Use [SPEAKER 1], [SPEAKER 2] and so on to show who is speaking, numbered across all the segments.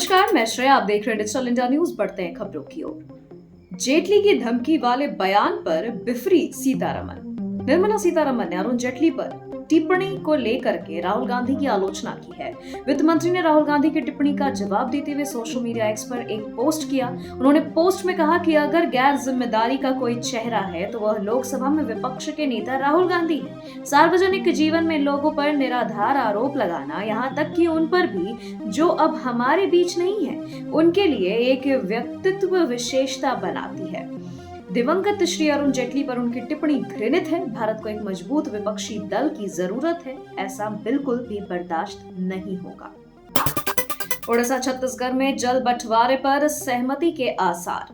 [SPEAKER 1] नमस्कार, मैं श्रेया। आप देख रहे हैं डिजिटल इंडिया न्यूज। बढ़ते हैं खबरों की ओर। जेटली की धमकी वाले बयान पर बिफरी सीतारमन। निर्मला सीतारमन ने अरुण जेटली पर टिप्पणी को लेकर के राहुल गांधी की आलोचना की है। वित्त मंत्री ने राहुल गांधी की टिप्पणी का जवाब देते हुए सोशल मीडिया एक्स पर एक पोस्ट किया। उन्होंने पोस्ट में कहा कि अगर गैर जिम्मेदारी का कोई चेहरा है तो वह लोकसभा में विपक्ष के नेता राहुल गांधी है। सार्वजनिक जीवन में लोगों पर निराधार आरोप लगाना, यहाँ तक कि उन पर भी जो अब हमारे बीच नहीं है, उनके लिए एक व्यक्तित्व विशेषता बनाती है। दिवंगत श्री अरुण जेटली पर उनकी टिप्पणी घृणित है। भारत को एक मजबूत विपक्षी दल की जरूरत है, ऐसा बिल्कुल भी बर्दाश्त नहीं होगा। ओडिशा छत्तीसगढ़ में जल बंटवारे पर सहमति के आसार।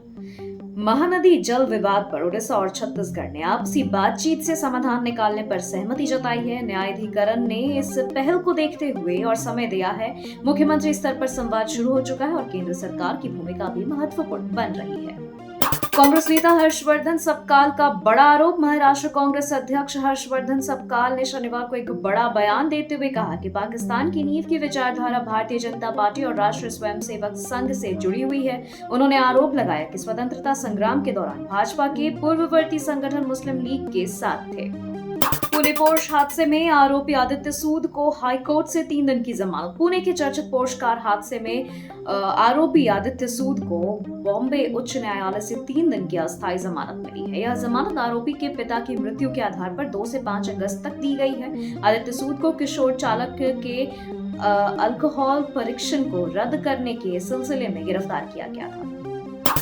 [SPEAKER 1] महानदी जल विवाद पर ओडिशा और छत्तीसगढ़ ने आपसी बातचीत से समाधान निकालने पर सहमति जताई है। न्यायाधिकरण ने इस पहल को देखते हुए और समय दिया है। मुख्यमंत्री स्तर पर संवाद शुरू हो चुका है और केंद्र सरकार की भूमिका भी महत्वपूर्ण बन रही है। कांग्रेस नेता हर्षवर्धन सबकाल का बड़ा आरोप। महाराष्ट्र कांग्रेस अध्यक्ष हर्षवर्धन सबकाल ने शनिवार को एक बड़ा बयान देते हुए कहा कि पाकिस्तान की नींव की विचारधारा भारतीय जनता पार्टी और राष्ट्रीय स्वयंसेवक संघ से जुड़ी हुई है। उन्होंने आरोप लगाया कि स्वतंत्रता संग्राम के दौरान भाजपा के पूर्ववर्ती संगठन मुस्लिम लीग के साथ थे। पुणे पोर्श हादसे में आरोपी आदित्य सूद को हाईकोर्ट से 3 दिन की जमानत। पुणे के चर्चित पोर्श कार हादसे में आरोपी आदित्य सूद को बॉम्बे उच्च न्यायालय से 3 दिन की अस्थायी जमानत मिली है। यह जमानत आरोपी के पिता की मृत्यु के आधार पर 2 से 5 अगस्त तक दी गई है। आदित्य सूद को किशोर चालक के अल्कोहल परीक्षण को रद्द करने के सिलसिले में गिरफ्तार किया गया था।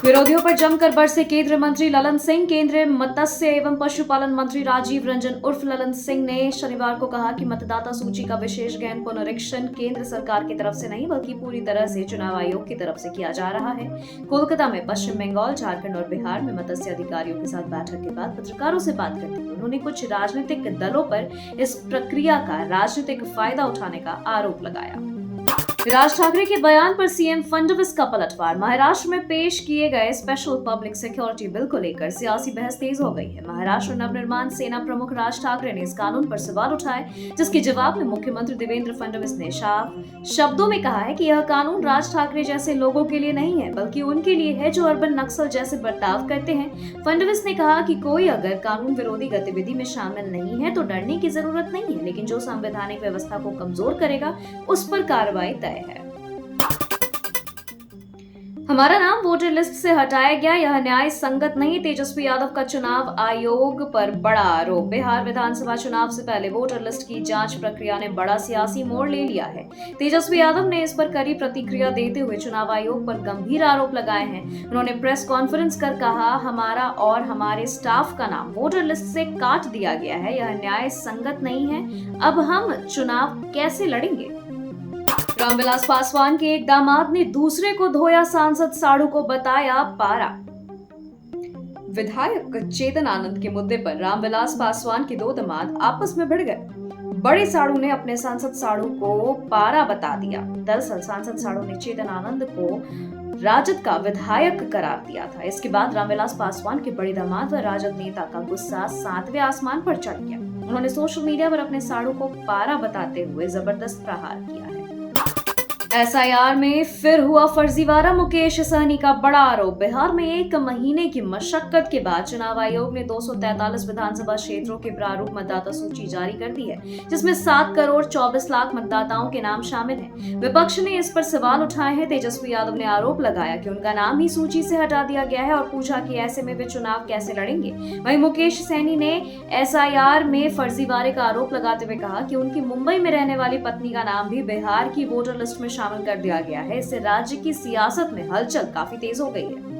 [SPEAKER 1] विरोधियों पर जमकर बरसे केंद्रीय मंत्री ललन सिंह। केंद्रीय मत्स्य एवं पशुपालन मंत्री राजीव रंजन उर्फ ललन सिंह ने शनिवार को कहा कि मतदाता सूची का विशेष गहन पुनरीक्षण केंद्र सरकार की तरफ से नहीं बल्कि पूरी तरह से चुनाव आयोग की तरफ से किया जा रहा है। कोलकाता में पश्चिम बंगाल, झारखंड और बिहार में मत्स्य अधिकारियों के साथ बैठक के बाद पत्रकारों से बात करते हुए उन्होंने कुछ राजनीतिक दलों पर इस प्रक्रिया का राजनीतिक फायदा उठाने का आरोप लगाया। राज ठाकरे के बयान पर सीएम फडणवीस का पलटवार। महाराष्ट्र में पेश किए गए स्पेशल पब्लिक सिक्योरिटी बिल को लेकर सियासी बहस तेज हो गई है। महाराष्ट्र नवनिर्माण सेना प्रमुख राज ठाकरे ने इस कानून पर सवाल उठाए, जिसके जवाब में मुख्यमंत्री देवेंद्र फडणवीस ने साफ शब्दों में कहा है कि यह कानून राज ठाकरे जैसे लोगों के लिए नहीं है बल्कि उनके लिए है जो अर्बन नक्सल जैसे बर्ताव करते हैं। फडणवीस ने कहा कि कोई अगर कानून विरोधी गतिविधि में शामिल नहीं है तो डरने की जरूरत नहीं है, लेकिन जो संवैधानिक व्यवस्था को कमजोर करेगा उस पर कार्रवाई तय है। हमारा नाम वोटर लिस्ट से हटाया गया, यह न्याय संगत नहीं। तेजस्वी यादव का चुनाव आयोग पर बड़ा आरोप। बिहार विधानसभा चुनाव से पहले वोटर लिस्ट की जांच प्रक्रिया ने बड़ा सियासी मोड़ ले लिया है। तेजस्वी यादव ने इस पर कड़ी प्रतिक्रिया देते हुए चुनाव आयोग पर गंभीर आरोप लगाए हैं। उन्होंने प्रेस कॉन्फ्रेंस कर कहा, हमारा और हमारे स्टाफ का नाम वोटर लिस्ट से काट दिया गया है, यह न्याय संगत नहीं है। अब हम चुनाव कैसे लड़ेंगे? रामविलास पासवान के एक दामाद ने दूसरे को धोया, सांसद साड़ू को बताया पारा। विधायक चेतन आनंद के मुद्दे पर रामविलास पासवान के 2 दामाद आपस में भिड़ गए। बड़े साड़ू ने अपने सांसद साड़ू को पारा बता दिया। दरअसल सांसद साड़ू ने चेतन आनंद को राजद का विधायक करार दिया था। इसके बाद रामविलास पासवान के बड़े दामाद व राजद नेता का गुस्सा 7वें आसमान पर चढ़ गया। उन्होंने सोशल मीडिया पर अपने साड़ू को पारा बताते हुए जबरदस्त प्रहार किया है। एसआईआर में फिर हुआ फर्जीवाड़ा। मुकेश सहनी का बड़ा आरोप। बिहार में 1 महीने की मशक्कत के बाद चुनाव आयोग ने 243 विधानसभा क्षेत्रों के प्रारूप मतदाता सूची जारी कर दी है, जिसमें 7 करोड़ 24 लाख मतदाताओं के नाम शामिल हैं। विपक्ष ने इस पर सवाल उठाए हैं। तेजस्वी यादव ने आरोप लगाया कि उनका नाम ही सूची से हटा दिया गया है और पूछा कि ऐसे में वे चुनाव कैसे लड़ेंगे। वहीं मुकेश सहनी ने एसआईआर में फर्जीवाड़े का आरोप लगाते हुए कहा कि उनकी मुंबई में रहने वाली पत्नी का नाम भी बिहार की वोटर लिस्ट में शामिल कर दिया गया है। इससे राज्य की सियासत में हलचल काफी तेज हो गई है।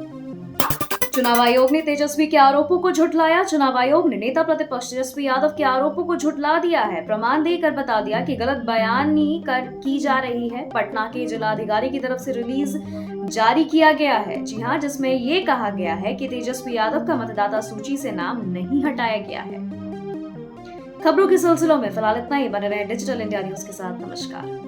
[SPEAKER 1] चुनाव आयोग ने तेजस्वी के आरोपों को झुठलाया। चुनाव आयोग ने नेता प्रतिपक्ष तेजस्वी यादव के आरोपों को झुठला दिया है। प्रमाण देकर बता दिया कि गलत बयानी की जा रही है। पटना के जिलाधिकारी की तरफ से रिलीज जारी किया गया है, जी हां, जिसमें ये कहा गया है कि तेजस्वी यादव का मतदाता सूची से नाम नहीं हटाया गया है। खबरों के सिलसिलों में फिलहाल इतना ही। बने रहे डिजिटल इंडिया न्यूज के साथ। नमस्कार।